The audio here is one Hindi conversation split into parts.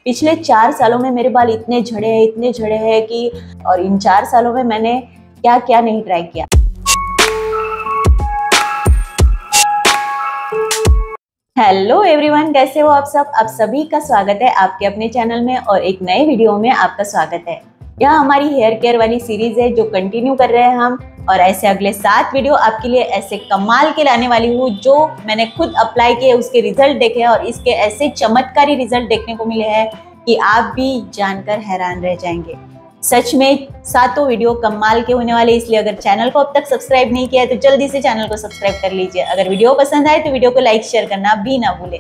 पिछले 4 सालों में मेरे बाल इतने झड़े हैं कि और इन 4 सालों में मैंने क्या क्या नहीं ट्राई किया। हेलो एवरीवन, कैसे हो आप सब? आप सभी का स्वागत है आपके अपने चैनल में और एक नए वीडियो में आपका स्वागत है। यह हमारी हेयर केयर वाली सीरीज है जो कंटिन्यू कर रहे हैं हम, और ऐसे अगले 7 वीडियो आपके लिए ऐसे कमाल के लाने वाली हूँ जो मैंने खुद अप्लाई किए, उसके रिजल्ट देखे हैं और इसके ऐसे चमत्कारी रिजल्ट देखने को मिले हैं कि आप भी जानकर हैरान रह जाएंगे। सच में 7 वीडियो कमाल के होने वाले, इसलिए अगर चैनल को अब तक सब्सक्राइब नहीं किया है तो जल्दी से चैनल को सब्सक्राइब कर लीजिए। अगर वीडियो पसंद आए तो वीडियो को लाइक शेयर करना भी ना भूलें।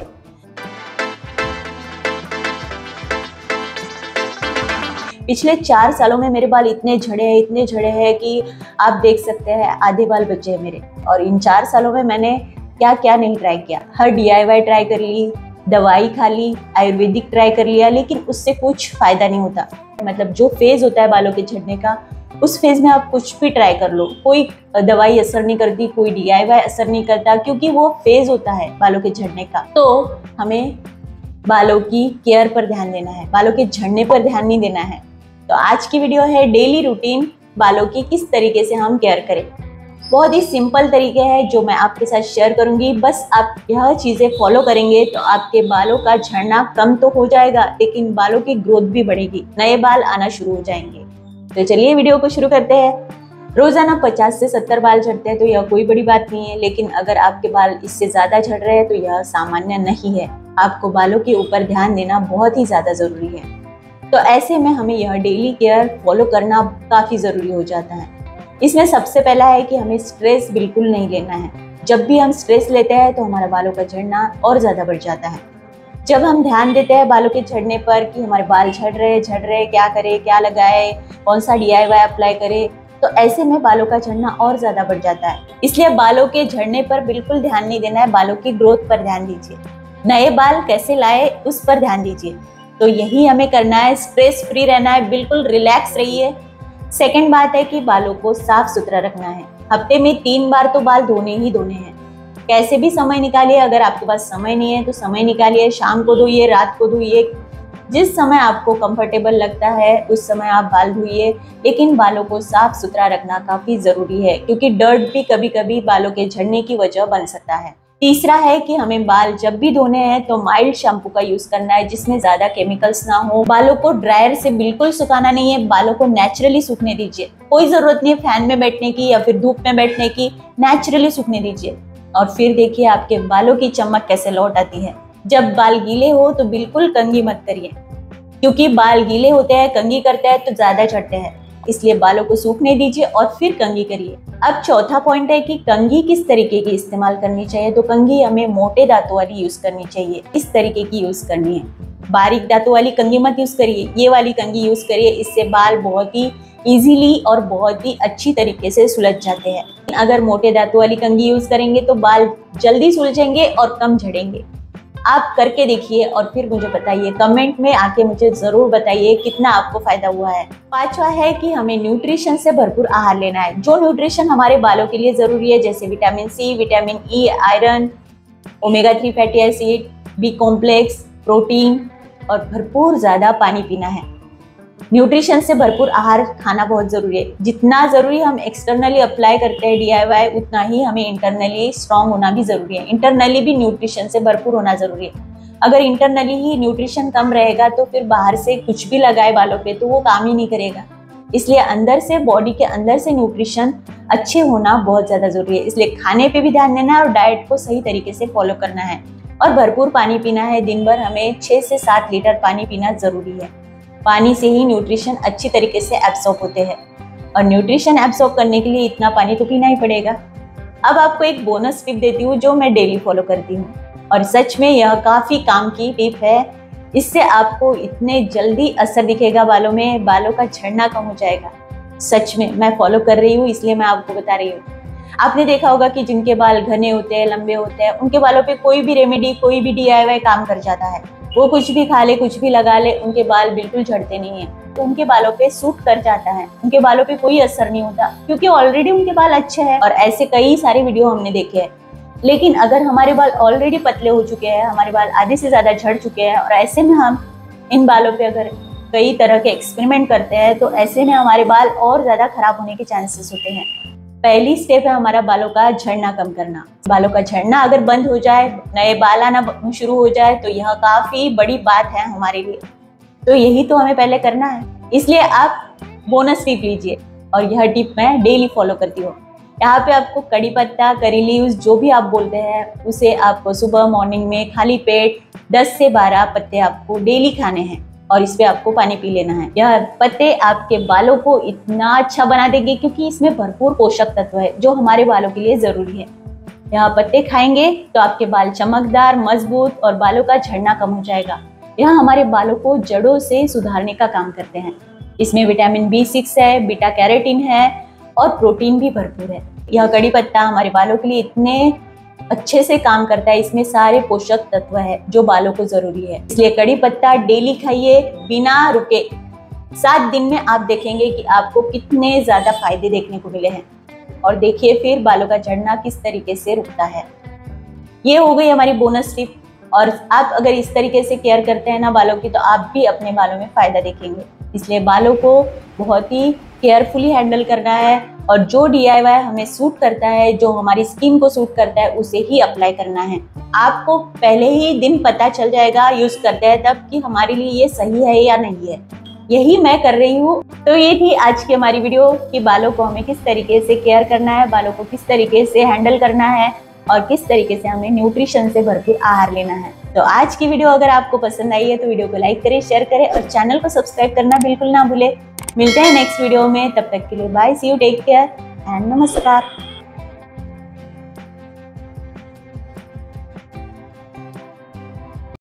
पिछले 4 सालों में मेरे बाल इतने झड़े हैं कि आप देख सकते हैं आधे बाल बचे हैं मेरे। और इन 4 सालों में मैंने क्या क्या नहीं ट्राई किया। हर DIY ट्राई कर ली, दवाई खा ली, आयुर्वेदिक ट्राई कर लिया, लेकिन उससे कुछ फायदा नहीं होता। मतलब जो फेज होता है बालों के झड़ने का, उस फेज में आप कुछ भी ट्राई कर लो, कोई दवाई असर नहीं करती, कोई DIY असर नहीं करता, क्योंकि वो फेज होता है बालों के झड़ने का। तो हमें बालों की केयर पर ध्यान देना है, बालों के झड़ने पर ध्यान नहीं देना है। तो आज की वीडियो है डेली रूटीन बालों की, किस तरीके से हम केयर करें। बहुत ही सिंपल तरीके हैं जो मैं आपके साथ शेयर करूंगी। बस आप यह चीजें फॉलो करेंगे तो आपके बालों का झड़ना कम तो हो जाएगा, लेकिन बालों की ग्रोथ भी बढ़ेगी, नए बाल आना शुरू हो जाएंगे। तो चलिए वीडियो को शुरू करते हैं। रोजाना 50 से 70 बाल झड़ते हैं तो यह कोई बड़ी बात नहीं है, लेकिन अगर आपके बाल इससे ज्यादा झड़ रहे हैं तो यह सामान्य नहीं है। आपको बालों के ऊपर ध्यान देना बहुत ही ज्यादा जरूरी है। तो ऐसे में हमें यह डेली केयर फॉलो करना काफी जरूरी हो जाता है। इसमें सबसे पहला है कि हमें स्ट्रेस बिल्कुल नहीं लेना है। जब भी हम स्ट्रेस लेते हैं तो हमारे बालों का झड़ना और ज्यादा बढ़ जाता है। जब हम ध्यान देते हैं बालों के झड़ने पर कि हमारे बाल झड़ रहे, क्या करें, क्या लगाए, कौन सा DIY अप्लाई करें, तो ऐसे में बालों का झड़ना और ज्यादा बढ़ जाता है। इसलिए बालों के झड़ने पर बिल्कुल ध्यान नहीं देना है, बालों की ग्रोथ पर ध्यान दीजिए। नए बाल कैसे लाए उस पर ध्यान दीजिए। तो यही हमें करना है, स्ट्रेस फ्री रहना है, बिल्कुल रिलैक्स रहिए। सेकंड बात है कि बालों को साफ सुथरा रखना है। हफ्ते में 3 बार तो बाल धोने ही धोने हैं। कैसे भी समय निकालिए, अगर आपके पास समय नहीं है तो समय निकालिए, शाम को धोइए, रात को धोइए, जिस समय आपको कंफर्टेबल लगता है उस समय आप बाल धोइए, लेकिन बालों को साफ सुथरा रखना काफी जरूरी है, क्योंकि डर्ट भी कभी कभी बालों के झड़ने की वजह बन सकता है। तीसरा है कि हमें बाल जब भी धोने हैं तो माइल्ड शैम्पू का यूज करना है, जिसमें ज्यादा केमिकल्स ना हो। बालों को ड्रायर से बिल्कुल सुखाना नहीं है, बालों को नेचुरली सूखने दीजिए। कोई जरूरत नहीं है फैन में बैठने की या फिर धूप में बैठने की, नेचुरली सूखने दीजिए। और फिर देखिए आपके बालों की चमक कैसे लौट आती है। जब बाल गीले हो तो बिल्कुल कंघी मत करिए, क्योंकि बाल गीले होते हैं, कंघी करते हैं तो ज्यादा झड़ते हैं। इसलिए बालों को सूखने दीजिए और फिर कंघी करिए। अब चौथा पॉइंट है कि कंघी किस तरीके की इस्तेमाल करनी चाहिए। तो कंघी हमें मोटे दांतों वाली यूज करनी चाहिए, इस तरीके की यूज करनी है। बारीक दांतों वाली कंघी मत यूज करिए, ये वाली कंघी यूज करिए। इससे बाल बहुत ही इजीली और बहुत ही अच्छी तरीके से सुलझ जाते हैं। अगर मोटे दांतों वाली कंघी यूज करेंगे तो बाल जल्दी सुलझेंगे और कम झड़ेंगे। आप करके देखिए और फिर मुझे बताइए, कमेंट में आके मुझे जरूर बताइए कितना आपको फायदा हुआ है। पांचवा है कि हमें न्यूट्रिशन से भरपूर आहार लेना है। जो न्यूट्रिशन हमारे बालों के लिए जरूरी है, जैसे vitamin C, vitamin E, iron, omega 3 fatty acid, B complex, protein, और भरपूर ज्यादा पानी पीना है। न्यूट्रिशन से भरपूर आहार खाना बहुत जरूरी है। जितना जरूरी हम एक्सटर्नली अप्लाई करते हैं DIY, उतना ही हमें इंटरनली स्ट्रांग होना भी जरूरी है। इंटरनली भी न्यूट्रिशन से भरपूर होना जरूरी है। अगर इंटरनली ही न्यूट्रिशन कम रहेगा तो फिर बाहर से कुछ भी लगाए बालों पे तो वो काम ही नहीं करेगा। इसलिए अंदर से, बॉडी के अंदर से न्यूट्रिशन अच्छे होना बहुत ज्यादा जरूरी है। इसलिए खाने पे भी ध्यान देना है और डाइट को सही तरीके से फॉलो करना है, और भरपूर पानी पीना है। दिन भर हमें 6 से 7 लीटर पानी पीना जरूरी है। पानी से ही न्यूट्रिशन अच्छी तरीके से एब्सॉर्ब होते हैं, और न्यूट्रिशन एब्सॉर्ब करने के लिए इतना पानी तो पीना ही पड़ेगा। अब आपको एक बोनस टिप देती हूँ जो मैं डेली फॉलो करती हूँ, और सच में यह काफी काम की टिप है। इससे आपको इतने जल्दी असर दिखेगा बालों में, बालों का झड़ना कम हो जाएगा। सच में मैं फॉलो कर रही हूँ, इसलिए मैं आपको बता रही हूँ। आपने देखा होगा कि जिनके बाल घने होते हैं, लंबे होते हैं, उनके बालों पे कोई भी रेमेडी, कोई भी DIY काम कर जाता है। वो कुछ भी खा ले, कुछ भी लगा ले, उनके बाल बिल्कुल झड़ते नहीं है। तो उनके बालों पे सूट कर जाता है, उनके बालों पे कोई असर नहीं होता, क्योंकि ऑलरेडी उनके बाल अच्छे हैं। और ऐसे कई सारे वीडियो हमने देखे हैं। लेकिन अगर हमारे बाल ऑलरेडी पतले हो चुके हैं, हमारे बाल आधे से ज्यादा झड़ चुके हैं, और ऐसे में हम इन बालों पे अगर कई तरह के एक्सपेरिमेंट करते हैं तो ऐसे में हमारे बाल और ज़्यादा खराब होने के चांसेस होते हैं। पहली स्टेप है हमारा बालों का झड़ना कम करना। बालों का झड़ना अगर बंद हो जाए, नए बाल आना शुरू हो जाए तो यह काफ़ी बड़ी बात है हमारे लिए। तो यही तो हमें पहले करना है, इसलिए आप बोनस टिप लीजिए और यह टिप मैं डेली फॉलो करती हूँ। यहाँ पे आपको कड़ी पत्ता, करी लीव्स जो भी आप बोलते हैं उसे आपको सुबह मॉर्निंग में खाली पेट 10 से 12 पत्ते आपको डेली खाने हैं और इस पे आपको पानी पी लेना है। यह पत्ते आपके बालों को इतना अच्छा बना देंगे क्योंकि इसमें भरपूर पोषक तत्व है जो हमारे बालों के लिए जरूरी है। यह पत्ते खाएंगे तो आपके बाल चमकदार, मजबूत और बालों का झड़ना कम हो जाएगा। यह हमारे बालों को जड़ों से सुधारने का काम करते हैं। इसमें विटामिन B6 है, बीटा कैरोटीन है और प्रोटीन भी भरपूर है। यह कड़ी पत्ता हमारे बालों के लिए इतने अच्छे से काम करता है, इसमें सारे पोषक तत्व है जो बालों को जरूरी है। इसलिए कड़ी पत्ता डेली खाइए बिना रुके। 7 दिन में आप देखेंगे कि आपको कितने ज्यादा फायदे देखने को मिले हैं और देखिए फिर बालों का झड़ना किस तरीके से रुकता है। ये हो गई हमारी बोनस टिप। और आप अगर इस तरीके से केयर करते हैं ना बालों की, तो आप भी अपने बालों में फायदा देखेंगे। इसलिए बालों को बहुत ही केयरफुली हैंडल करना है और जो DIY हमें सूट करता है, जो हमारी स्किन को सूट करता है, उसे ही अप्लाई करना है। आपको पहले ही दिन पता चल जाएगा यूज करते हैं तब कि हमारे लिए ये सही है या नहीं है। यही मैं कर रही हूँ। तो ये थी आज की हमारी वीडियो कि बालों को हमें किस तरीके से केयर करना है, बालों को किस तरीके से हैंडल करना है और किस तरीके से हमें न्यूट्रिशन से भरपूर आहार लेना है। तो आज की वीडियो अगर आपको पसंद आई है तो वीडियो को लाइक करें, शेयर करें और चैनल को सब्सक्राइब करना बिल्कुल ना भूले। मिलते हैं नेक्स्ट वीडियो में, तब तक के लिए bye, see you, take care and नमस्कार।